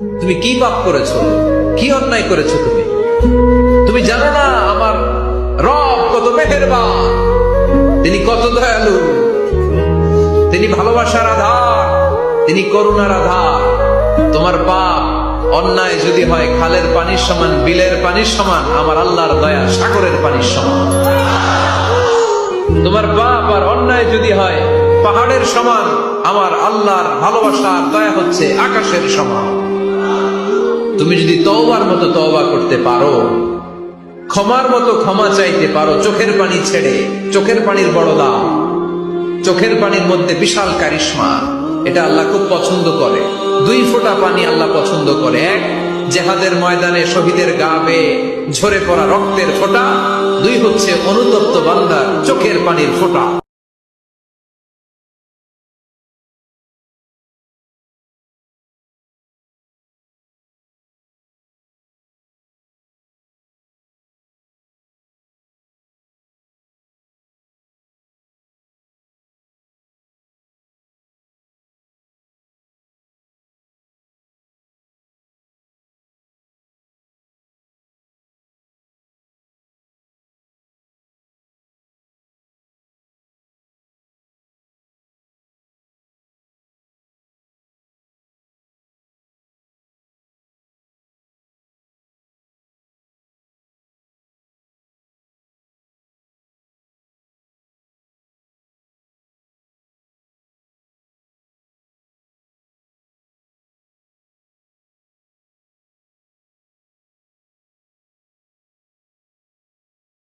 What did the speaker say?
তুমি কি পাপ করেছো, কি অন্যায় করেছো? তুমি জানো না আমার রব কত মেহেরবান, তিনি কত দয়ালু, তিনি ভালোবাসার আধার, তিনি করুণার আধার। তোমার পাপ অন্যায় যদি হয় খালের পানির সমান, বিলের পানির সমান, আমার আল্লাহর দয়া সাগরের পানির সমান। তোমার পাপ আর অন্যায় যদি হয় পাহাড়ের সমান, আমার আল্লাহর ভালোবাসার দয়া হচ্ছে আকাশের সমান। তুমি যদি তওবার মতো তওবা করতে পারো, ক্ষমার মতো ক্ষমা চাইতে পারো, চোখের পানি ছেড়ে, চোখের পানির বড় দাম, চোখের পানির মধ্যে বিশাল কারিশমা, এটা আল্লাহ খুব পছন্দ করে। 2 ফোঁটা পানি আল্লাহ পছন্দ করে। এক, জেহাদের ময়দানে শহীদের গা বেয়ে ঝরে পড়া রক্তের ফোঁটা। 2 হচ্ছে অনুতপ্ত বান্দার চোখের পানির ফোঁটা।